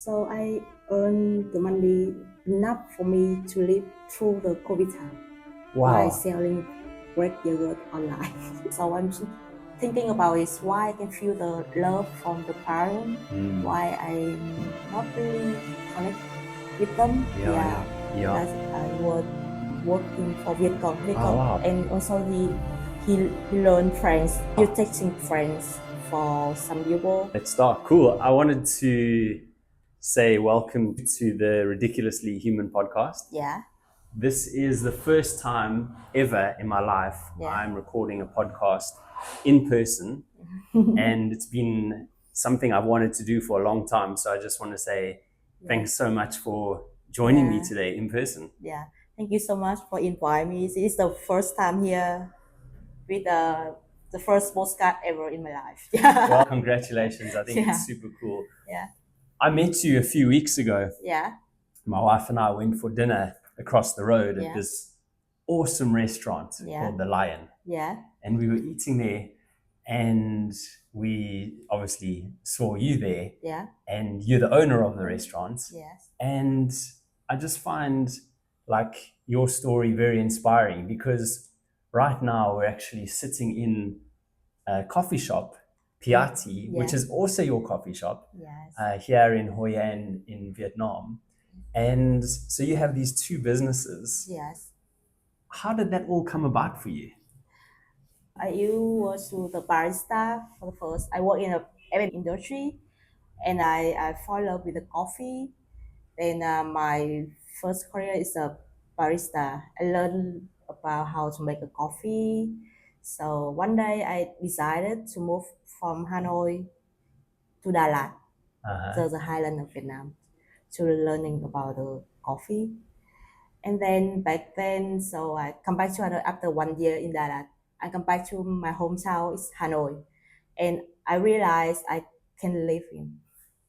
So I earn the money enough for me to live through the COVID time by Wow. selling Greek yogurt online. So I'm thinking about is why I can feel the love from the parent, why I'm not really connect with them. Yeah. Because I was working for Vietcom, Oh, wow. and also he learned French. You're teaching French for some people. Let's start. Cool. I wanted to say welcome to the Ridiculously Human podcast. Yeah. This is the first time ever in my life I'm recording a podcast in person, and it's been something I've wanted to do for a long time. So I just want to say thanks so much for joining me today in person. Yeah. Thank you so much for inviting me. This is the first time here with the first postcard ever in my life. Well, congratulations. I think it's super cool. Yeah. I met you a few weeks ago. Yeah. My wife and I went for dinner across the road at this awesome restaurant called the Lion. Yeah. And we were eating there, and we obviously saw you there. Yeah. And you're the owner of the restaurant. Yes. And I just find like your story very inspiring, because right now we're actually sitting in a coffee shop, Piatti, which is also your coffee shop, here in Hoi An in Vietnam. And so you have these two businesses. Yes. How did that all come about for you? I was the barista for the first. I work in a event industry, and I fall in love with the coffee. Then my first career is a barista. I learned about how to make a coffee. So one day I decided to move from Hanoi to Đà Lạt, the highland of Vietnam, to learning about the coffee. And then back then, so I come back to Hanoi after 1 year in Đà Lạt. I come back to my hometown, it's Hanoi. And I realized I can live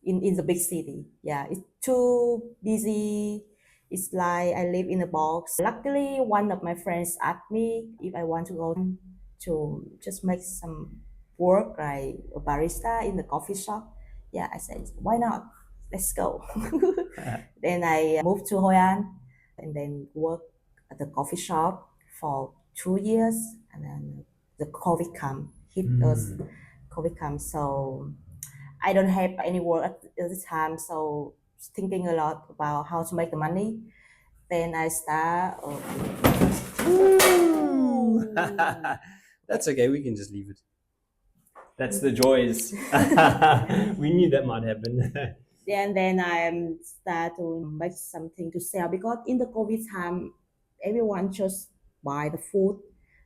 in the big city. Yeah, it's too busy. It's like I live in a box. Luckily, one of my friends asked me if I want to go to just make some work like a barista in the coffee shop. Yeah, I said, why not? Let's go. Then I moved to Hoi An and then worked at the coffee shop for 2 years. And then the COVID hit us. COVID comes, so I don't have any work at this time, so thinking a lot about how to make the money. Then I start. That's okay. We can just leave it. That's the joys. We knew that might happen. And then I start to make something to sell, because in the COVID time, everyone just buy the food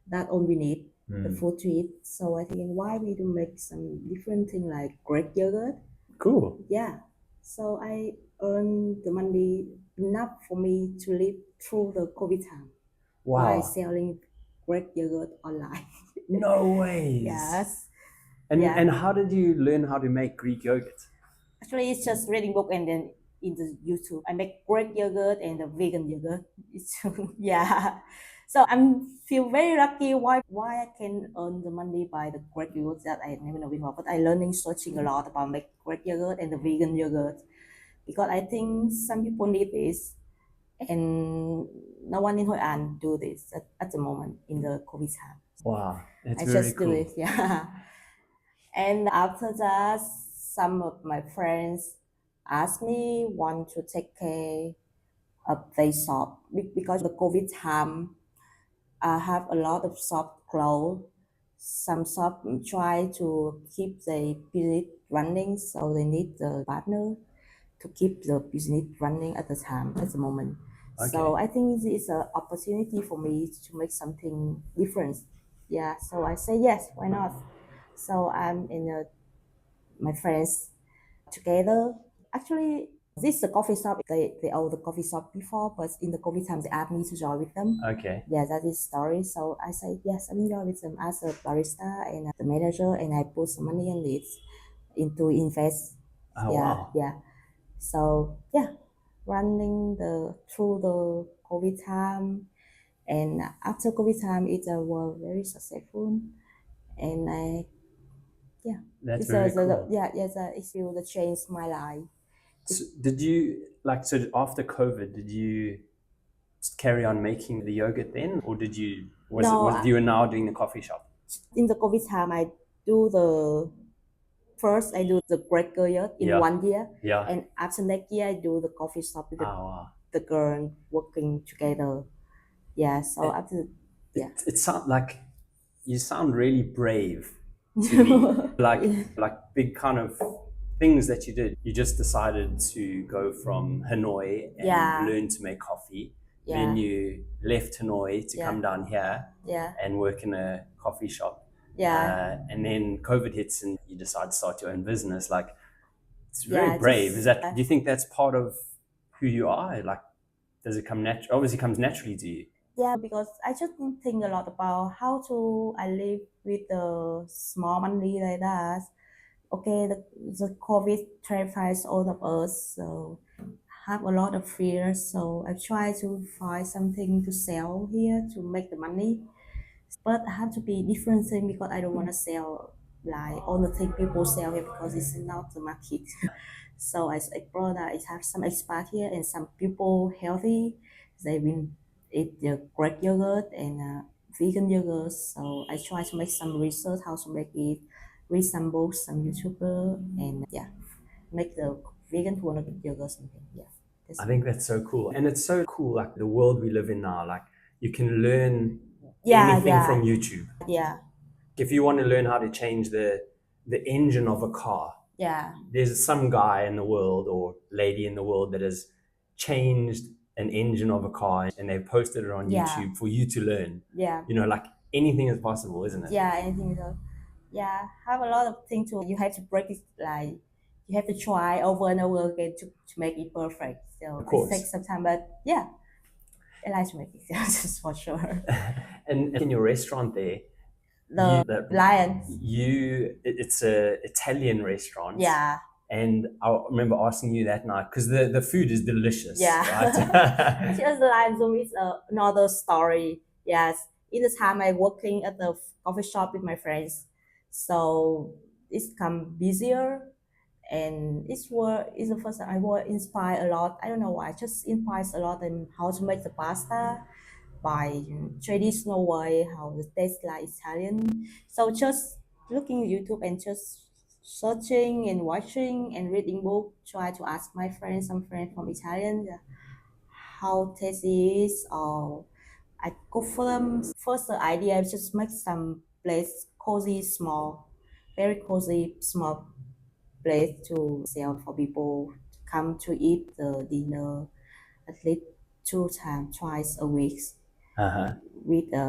that all we need, the food to eat. So I think why we do make some different thing like Greek yogurt. Cool. Yeah. So I earn the money enough for me to live through the COVID time by selling Greek yogurt online. No ways. Yes. And how did you learn how to make Greek yogurt? Actually, it's just reading book and then in the YouTube. I make Greek yogurt and the vegan yogurt. Yeah. So I feel very lucky why I can earn the money by the Greek yogurt that I never know before. But I learning searching a lot about make Greek yogurt and the vegan yogurt, because I think some people need this, and no one in Hoi An do this at the moment in the COVID time. Wow, that's I very just cool. do it, yeah. And after that, some of my friends asked me want to take care of their shop, because the COVID time, I have a lot of shop closed. Some shop try to keep the business running, so they need the partner to keep the business running at the moment. Okay. So I think it's an opportunity for me to make something different. Yeah, so I say yes, why not? So I'm in my friends together. Actually, this is a coffee shop. They own the coffee shop before, but in the COVID time, they asked me to join with them. Okay. Yeah, that is story. So I say yes, I'm join with them as a barista and the manager, and I put some money on it into invest. Oh, wow. Yeah. So yeah, running through the COVID time, and after COVID time, it was very successful, and That's very cool. It will change my life. So did you like so after COVID? Did you carry on making the yogurt then, or did you was you were now doing the coffee shop? In the COVID time, I do the first I do the break yogurt in Yeah, 1 year, yeah. and after next year I do the coffee shop with Oh, wow. the girl working together. Yeah, so It, after yeah. it sounds like you sound really brave to me. Like big kind of things that you did. You just decided to go from Hanoi and Yeah, learn to make coffee. Then yeah, you left Hanoi to come yeah, down here yeah, and work in a coffee shop. yeah, And then COVID hits and you decide to start your own business. Like it's very yeah. brave. Is Just that? Do you think that's part of who you are? Like, does it come natural? Obviously, it comes naturally to you. yeah, because I just think a lot about how to I live with the small money like that. Okay, the COVID terrifies all of us, so have a lot of fears. So I try to find something to sell here to make the money, but I have to be different thing because I don't want to sell like all the thing people sell here because it's not the market. So I explore that I have some expat here and some people healthy. They will eat the Greek yogurt and vegan yogurt. So I try to make some research how to make it, read some books, some YouTuber, and yeah, make the vegan yogurt something. Yeah, I that's think that's so cool. And it's so cool, like the world we live in now, like you can learn yeah, anything yeah, from YouTube. yeah, If you want to learn how to change the engine of a car, yeah, there's some guy in the world or lady in the world that has changed an engine of a car and they've posted it on yeah, YouTube for you to learn. yeah. You know, like anything is possible, isn't it? Yeah, anything so. Yeah, have a lot of things to you have to break it like you have to try over and over again to make it perfect. Of So it course. takes some time, but yeah, I like to make it just for sure. And in your restaurant there, The lion. it's a Italian restaurant, Yeah, and I remember asking you that night because the food is delicious, yeah. right? Actually, the lion zoom is another story. Yes, in the time I working at the coffee shop with my friends, so it's come busier and it's the first time I was inspired a lot. I don't know why, just inspired a lot in how to make the pasta by traditional way, how the taste like Italian. So just looking at YouTube and just searching and watching and reading book, try to ask my friends, some friends from Italian, how tasty is or I cook for them. First the idea is just make some place cozy small, very cozy small place to sell for people to come to eat the dinner at least 2 times, twice a week Uh-huh. with a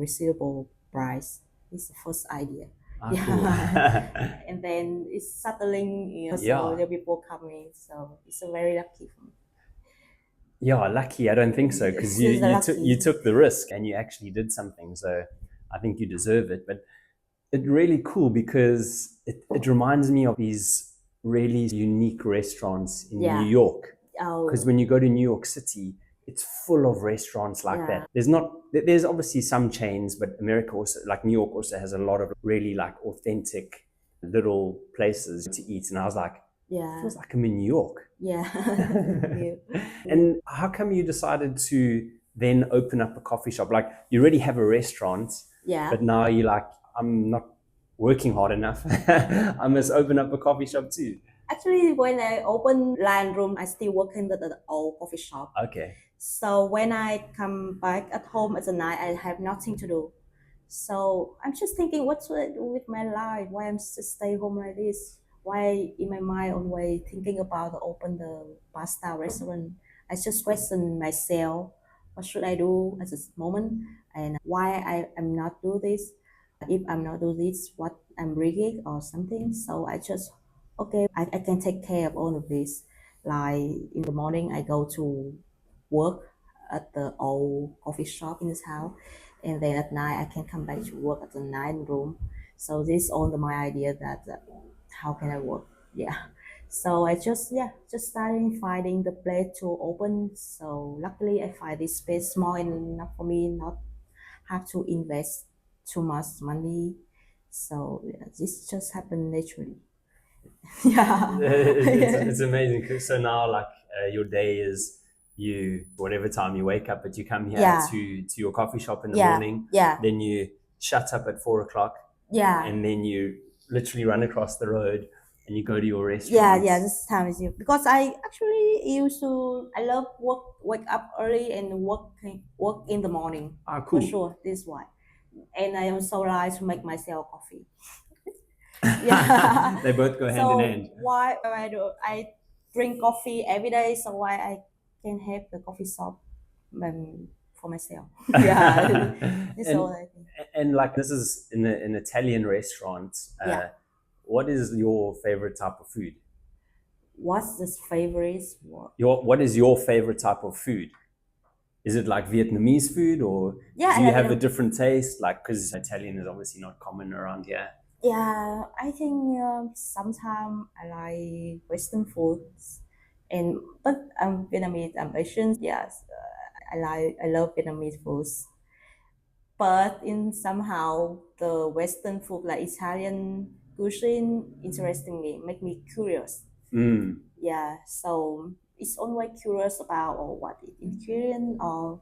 reasonable price. It's the first idea. Ah, cool. Yeah, and then it's settling, so Yeah. the people coming. So it's a very lucky for me. Yeah, lucky. I don't think so because This is the you lucky. took the risk and you actually did something. So I think you deserve it. But it's really cool because it reminds me of these really unique restaurants in New Yeah. York. Because Oh, when you go to New York City, it's full of restaurants like yeah. that. There's obviously some chains, but America also, like New York also has a lot of really like authentic little places to eat. And I was like, it Yeah. feels like I'm in New York. Yeah. Thank you. And how come you decided to then open up a coffee shop? Like you already have a restaurant, Yeah. but now you're like, I'm not working hard enough. I must open up a coffee shop too. Actually, when I open line room, I still working at the old coffee shop. Okay. So when I come back at home at the night, I have nothing to do. So I'm just thinking, what should I do with my life? Why I'm just stay home like this? Why in my mind always thinking about to open the pasta restaurant? I just question myself, what should I do at this moment, and why I am not do this? If I'm not do this, what I'm rigging or something. So I just okay, I can take care of all of this. Like in the morning, I go to work at the old coffee shop in this house, and then at night I can come back to work at the night room. So this all my idea that how can I work? Yeah. So I just just starting finding the place to open. So luckily I find this space small enough for me not have to invest too much money. So yeah, this just happened naturally. Yeah. It's amazing. So now, like, your day is you whatever time you wake up, but you come here Yeah. to your coffee shop in the Yeah. morning. Yeah. Then you shut up at 4 o'clock, Yeah. and then you literally run across the road and you go to your Yeah, restaurant. yeah, this time is you because I actually used to I love wake up early and work in the morning Ah, for cool. sure. This is why, and I also like to make myself coffee. Yeah. They both go hand in So hand. why I drink coffee every day? So why I can have the coffee shop for myself? Yeah, this all and I think. like, this is in an Italian restaurant. Yeah. What is your favorite type of food? What's the favorite? What is your favorite type of food? Is it like Vietnamese food, or Yeah, do I you like have a it. different taste? Like, because Italian is obviously not common around here. Yeah, I think sometimes I like Western foods, and but I'm Vietnamese. I'm Asian. Yes, I love Vietnamese foods. But in somehow the Western food like Italian cuisine interesting me, make me curious. Mm, Yeah, so it's always curious about or what it ingredient or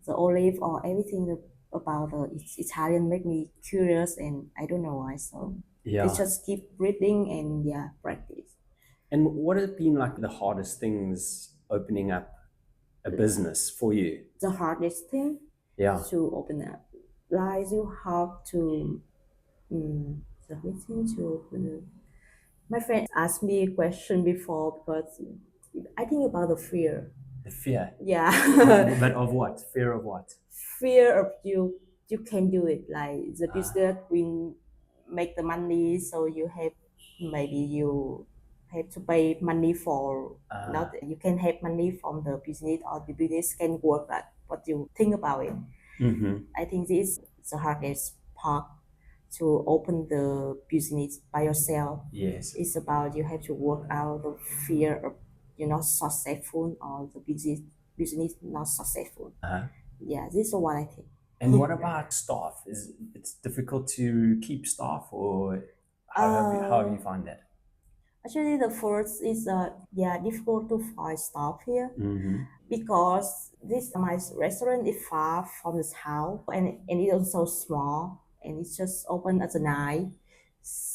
the olive or everything about the Italian make me curious and I don't know why. So I yeah. just keep reading and yeah, practice. And what have been like the hardest things opening up a business for you? The hardest thing Yeah. to open up, like you have to the hardest thing to open up. My friend asked me a question before because I think about the fear. The fear. Yeah. But of what? Fear of what? Fear of you can do it like the business will make the money so you have maybe you have to pay money for Uh, not you can have money from the business or the business can work like what you think about it. mm-hmm. I think this is the hardest part to open the business by yourself. Yes. It's about you have to work out the fear of you're not successful or the business not successful. Uh-huh. Yeah, this is what I think. And what about staff? Is it's difficult to keep staff, or how have you find that? Actually, the first is yeah difficult to find staff here Mm-hmm. because this my restaurant is far from the house and it's also small and it's just open at the night.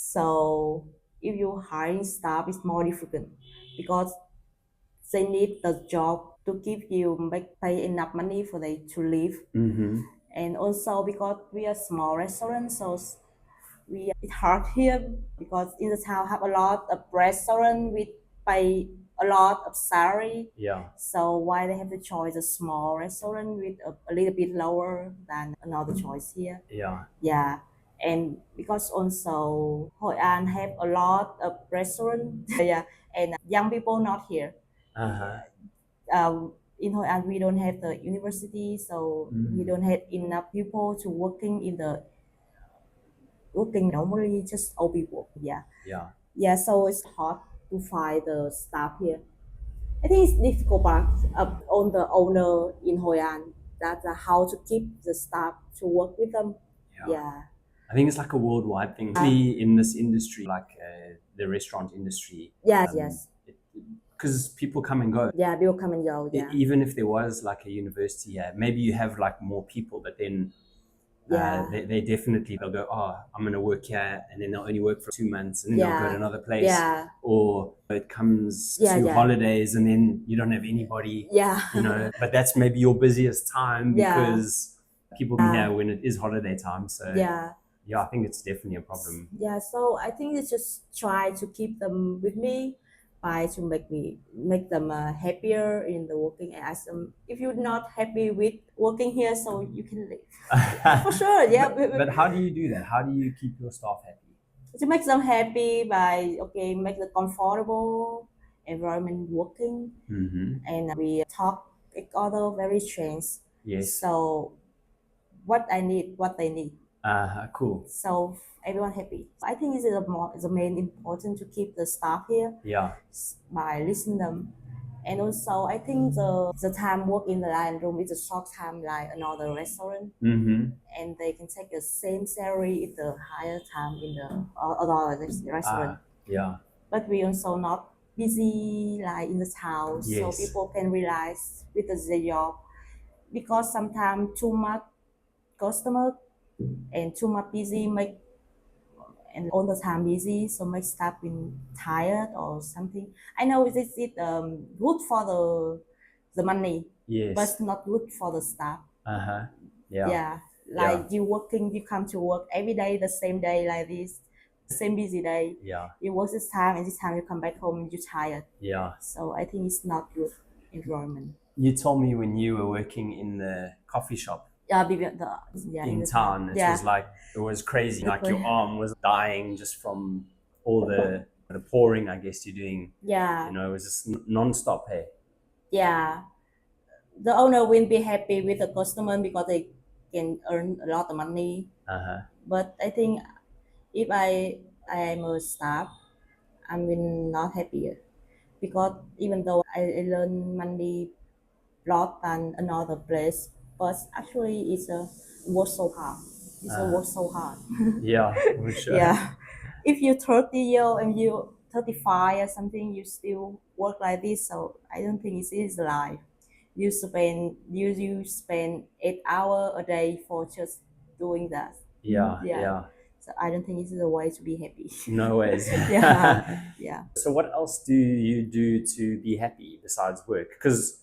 So if you hiring staff, it's more difficult because they need the job to give you make pay enough money for they to live Mm-hmm. and also because we are small restaurant so we it's hard here because in the town have a lot of restaurant with pay a lot of salary. Yeah. So why they have to choose a small restaurant with a little bit lower than another choice here. Yeah. Yeah. And because also Hoi An have a lot of restaurant, yeah, and young people not here. Uh-huh. In Hoi An, we don't have the university, so we Mm. don't have enough people to working in the working normally just old people. Yeah, Yeah. yeah. So it's hard to find the staff here. I think it's difficult part on the owner in Hoi An that how to keep the staff to work with them. Yeah. Yeah, I think it's like a worldwide thing. Especially in this industry, like the restaurant industry, yes, yes, because people come and go. yeah. People come and go. Yeah, Even if there was like a university here, maybe you have like more people, but then yeah, they definitely they'll go, oh, I'm going to work here, and then they'll only work for 2 months, and then they'll go to yeah, another place, yeah, or it comes yeah, to yeah, holidays, and then you don't have anybody, yeah, But that's maybe your busiest time yeah, because people come here when it is holiday time. So yeah. yeah, I think it's definitely a problem. Yeah, so I think it's just try to keep them with me by to make them happier in the working and ask them if you're not happy with working here so you can leave. For sure, yeah, But how do you do that? How do you keep your staff happy? to make them happy by okay make the comfortable environment working Mm-hmm. and we talk each other very strange. Yes. So what I need, what they need. Cool. So everyone happy. I think this is the main important to keep the staff here Yeah. by listening them. And also, I think the time work in the line room is a short time like another restaurant, Mm-hmm. and they can take the same salary in the higher time in the other restaurant. Yeah. but we also not busy like in the town, so Yes. people can relax with the job because sometimes too much customer and too much busy make and all the time busy, so make staff being tired or something. I know this is good for the money, but Yes. it's not good for the staff. Uh-huh. Yeah. Yeah, Yeah. like you working, you come to work every day, the same day like this, same busy day. Yeah. You work this time, and this time you come back home, you're tired. Yeah. So I think it's not good environment. You told me when you were working in the coffee shop Yeah, yeah, in in the town. town, it was Yeah, like it was crazy. the Like your arm was dying just from all the pouring, I guess you're doing. yeah, It was just non-stop. Hey. yeah. The owner will be happy with the customer because they can earn a lot of money. Uh-huh. But I think if I am a staff, I will not happy because even though I learn money lot than another place, but actually it's a work so hard. It's a Uh-huh. work so hard. Yeah, for sure. Yeah. If you 30 year and you 35 or something, you still work like this. So I don't think it is life. You spend 8 hours a day for just doing that. Yeah, Yeah. yeah. So I don't think this is a way to be happy. No ways. Yeah. Yeah. So what else do you do to be happy besides work? Because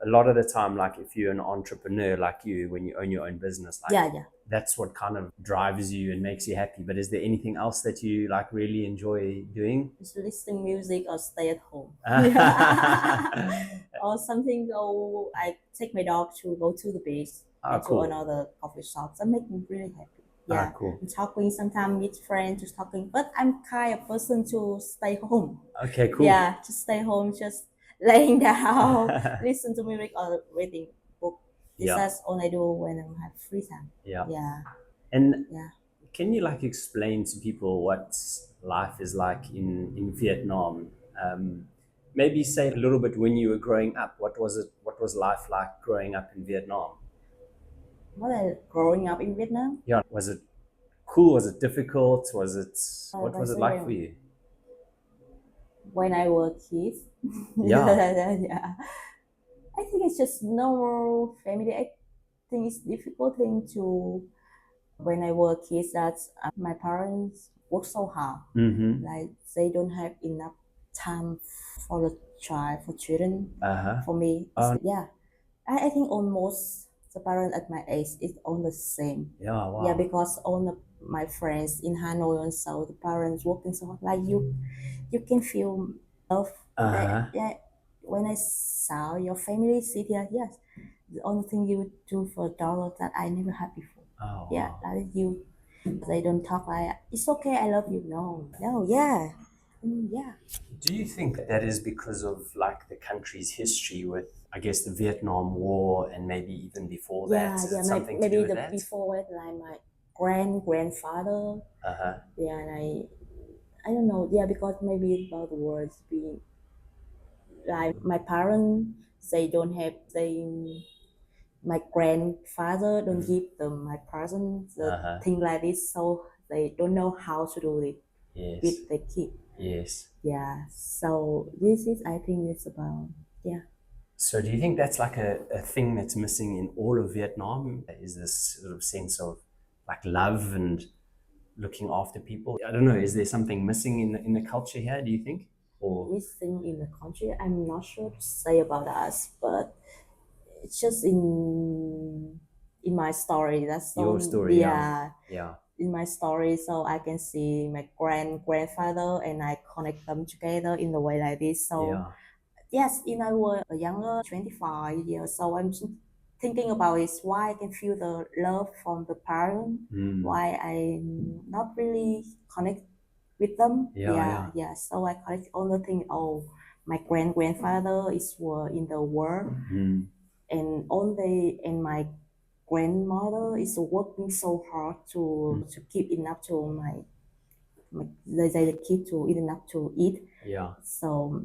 a lot of the time, like if you're an entrepreneur like you, when you own your own business, like Yeah. Yeah. that's what kind of drives you and makes you happy. But is there anything else that you like really enjoy doing? Just listen music or stay at home. Ah, Or something go I take my dog to go to the beach and to cool. another coffee shop. That make me really happy. Ah, Yeah. cool. And talking sometimes meet friends just talking. But I'm kind of person to stay home. Okay, cool. Yeah, just stay home, just laying down, listen to music or reading book. This Yeah, is all I do when I have free time. yeah. Yeah. And Yeah. can you like explain to people what life is like in Vietnam? Maybe say a little bit when you were growing up. What was it? What was life like growing up in Vietnam? What I growing up in Vietnam? Yeah, was it cool? Was it difficult? Was it what If I was it say like for you? when I was kids. Yeah. Yeah. I think it's just normal family. I think it's difficult thing to when I was kids that my parents work so hard. Mm-hmm. Like they don't have enough time for the child for children. Uh-huh. For me, yeah. I think almost the parents at my age is all the same. Yeah, Yeah, wow. because all my friends in Hanoi also the parents working so hard. Like you can feel love. Uh-huh. Yeah, when I saw your family sit here, yes, the only thing you do for dollar that I never had before. Oh, Yeah, wow. like you, they don't talk like it's okay, I love you. No, no, yeah, yeah, Do you think that is because of like the country's history with, I guess, the Vietnam War and maybe even before that? yeah, Is yeah. it something to do Maybe with the that? before it, like my grandfather. Uh-huh. Yeah, and I don't know. Yeah, because maybe it's about the words being like my parents. They don't have they my grandfather don't give them my present the Uh-huh. thing like this, so they don't know how to do it Yes. with the kid. Yes. Yeah, so this is I think it's about yeah. So do you think that's like a thing that's missing in all of Vietnam? Is this sort of sense of like love and looking after people? I don't know. Is there something missing in the culture here, do you think? Or Missing in the country, I'm not sure to say about us, but it's just in my story. That's your all. story? Yeah. Yeah, Yeah. in my story, so I can see my grandfather and I connect them together in the way like this. So Yeah. yes, in I was a younger 25 years, so I'm just thinking about is why I can feel the love from the parent, Mm. why I'm not really connect with them. Yeah, Yeah, yeah. yeah. So I connect all the thing. Oh, my grandfather is were in the war, Mm. and only and my grandmother is working so hard to keep enough to they keep to eat enough to eat. Yeah. So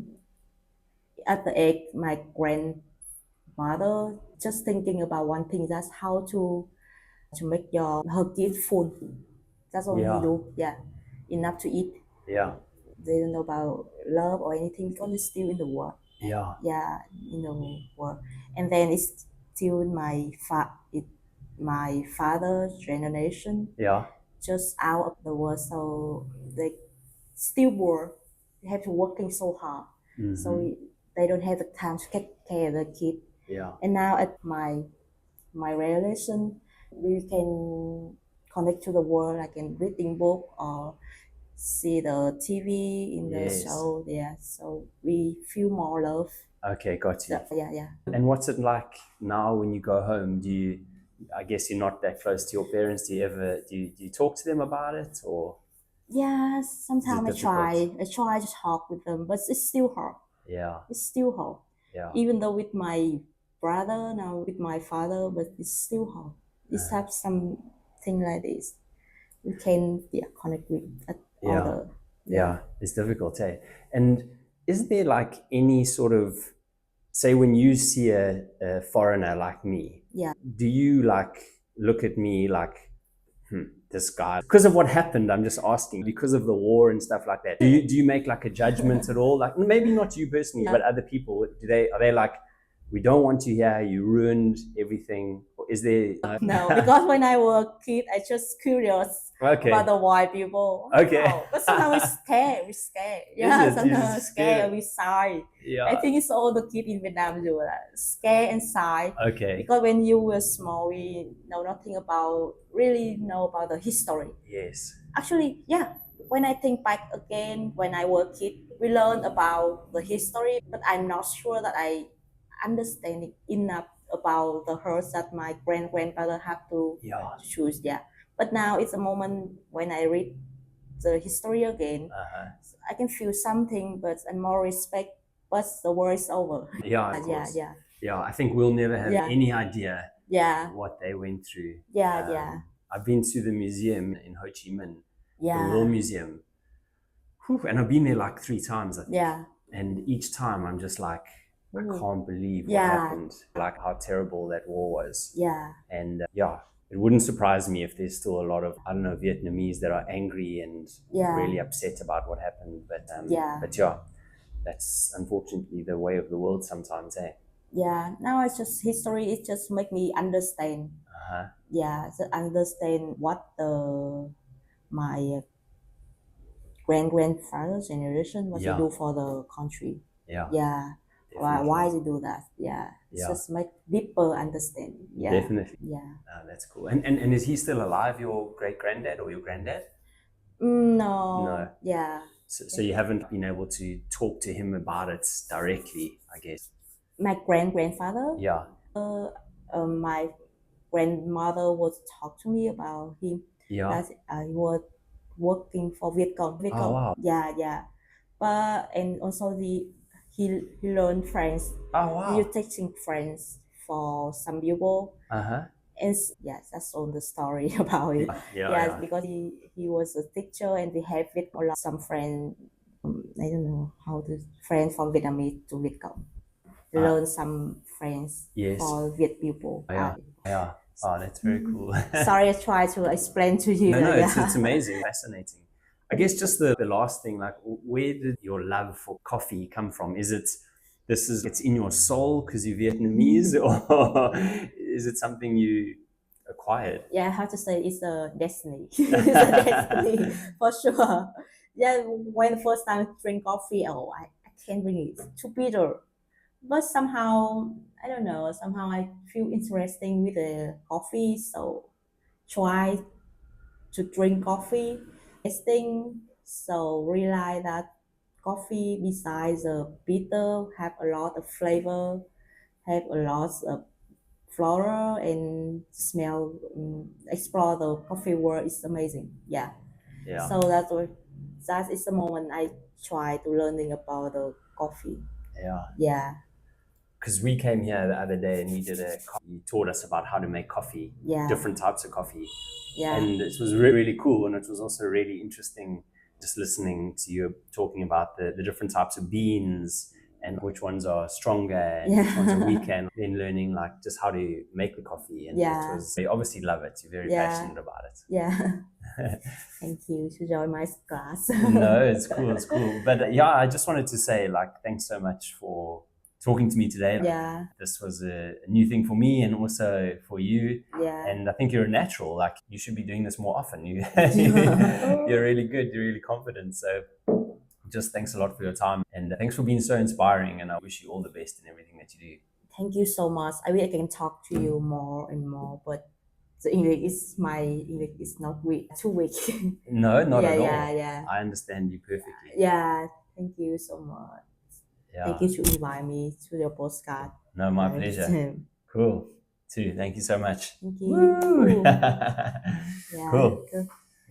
at the egg, my grandmother just thinking about one thing, that's how to make your her kid full. That's all he Yeah. do. Yeah, enough to eat. Yeah. they don't know about love or anything because it's still in the war. Yeah. Yeah, in the war. And then it's still my father's generation Yeah. just out of the war, so they still poor. They have to working so hard, so they don't have the time to take care of the kid. Yeah. And now at my relation, we can connect to the world. I can reading book or see the TV in the Yes. show. Yeah, so we feel more love. Okay, got you. Yeah, yeah. And what's it like now when you go home? Do you, I guess you're not that close to your parents. Do you ever, do you talk to them about it, or Yeah, is it sometimes difficult? I try to talk with them, but it's still hard. Yeah. It's still hard. Yeah. Even though with my brother, now with my father, but it's still hard. It's have something like this. We can connect with Yeah. other. Yeah. It's difficult, eh? And is there like any sort of, say when you see a foreigner like me, Yeah. do you like look at me like, this guy, because of what happened, I'm just asking, because of the war and stuff like that, do you make like a judgment at all? Like maybe not you personally, but other people, are they like, we don't want you here, you ruined everything? Or is there No, because when I was a kid, I just curious okay, about the white people. okay. Oh, but sometimes we scared. We scared. Is Yeah, it? You're sometimes just scared scared? and we sigh. Yeah. I think it's all the kids in Vietnam do that. Scared and sigh. Okay. Because when you were small, we know nothing about really know about the history. Yes. Actually, yeah. When I think back again, when I was a kid, we learned about the history, but I'm not sure that I understand it enough about the hurts that my grandfather have to Yeah. choose. Yeah, but now it's a moment when I read the history again, I can feel something, but and more respect. But the war is over. Yeah, of Yeah, course. yeah, Yeah, I think we'll never have yeah, any idea yeah, what they went through. yeah, yeah, I've been to the museum in Ho Chi Minh, the War yeah, Museum, and I've been there like 3 times, I think. yeah. And each time I'm just like, I Ooh. can't believe what Yeah. happened, like how terrible that war was. Yeah, And yeah, it wouldn't surprise me if there's still a lot of, I don't know, Vietnamese that are angry and yeah, really upset about what happened. yeah, But yeah, that's unfortunately the way of the world sometimes, eh? yeah. Now it's just history. It just make me understand. Yeah, to understand what the my grandfather's generation what they Yeah. do for the country. Yeah. Yeah, why they do that. Yeah, it's Yeah. just make deeper understanding. Yeah, Definitely. yeah. That's cool. And is he still alive, your great granddad or your granddad? No. No. Yeah. So you haven't been able to talk to him about it directly, I guess. My grandfather. Yeah. My grandmother would talk to me about him. Yeah. That he was working for Vietcom. Oh, wow. Yeah, yeah. But and also he learned French. Oh, wow. He was teaching French for some people. Uh-huh. And yes, that's all the story about it. Yeah, Yes, yeah. because he was a teacher and we have with a lot some friends. I don't know how to friends from Vietnamese to Vietcom. Learn some French Yes. for Viet people. Yeah. Yeah. Oh, that's very cool. Sorry, I try to explain to you. No, Yeah. it's amazing, fascinating. I guess just the last thing, like, where did your love for coffee come from? Is it it's in your soul because you're Vietnamese, or is it something you acquired? Yeah, I have to say it's a destiny. It's a destiny for sure. Yeah, when the first time I drink coffee, I can't drink it. Too bitter. But somehow I don't know. Somehow I feel interesting with the coffee, so try to drink coffee. Tasting, so realize that coffee besides the bitter have a lot of flavor, have a lot of floral and smell. Explore the coffee world is amazing. Yeah. Yeah. So that is the moment I try to learning about the coffee. Yeah. Yeah. Because we came here the other day and you taught us about how to make coffee, Yeah. different types of coffee. Yeah. And it was really, really cool. And it was also really interesting just listening to you talking about the different types of beans and which ones are stronger and which ones are weaker, and then learning like just how to make the coffee. And it was, you obviously love it. You're very passionate about it. Yeah. Thank you to join my class. No, it's cool. It's cool. But yeah, I just wanted to say, like, thanks so much for talking to me today. Yeah, This was a new thing for me and also for you. yeah. And I think you're a natural. Like, you should be doing this more often. You're really good. You're really confident. So just thanks a lot for your time. And thanks for being so inspiring. And I wish you all the best in everything that you do. Thank you so much. I wish I can talk to you more and more, but the English is my English is not weak, too weak. No, not Yeah, at yeah, all. yeah, I understand you perfectly. yeah. Thank you so much. Thank Yeah. you to invite me to your postcard. No, my Thank pleasure. Cool. Too. Thank you so much. you. Woo! Yeah. Cool.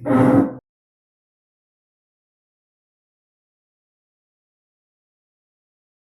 Good.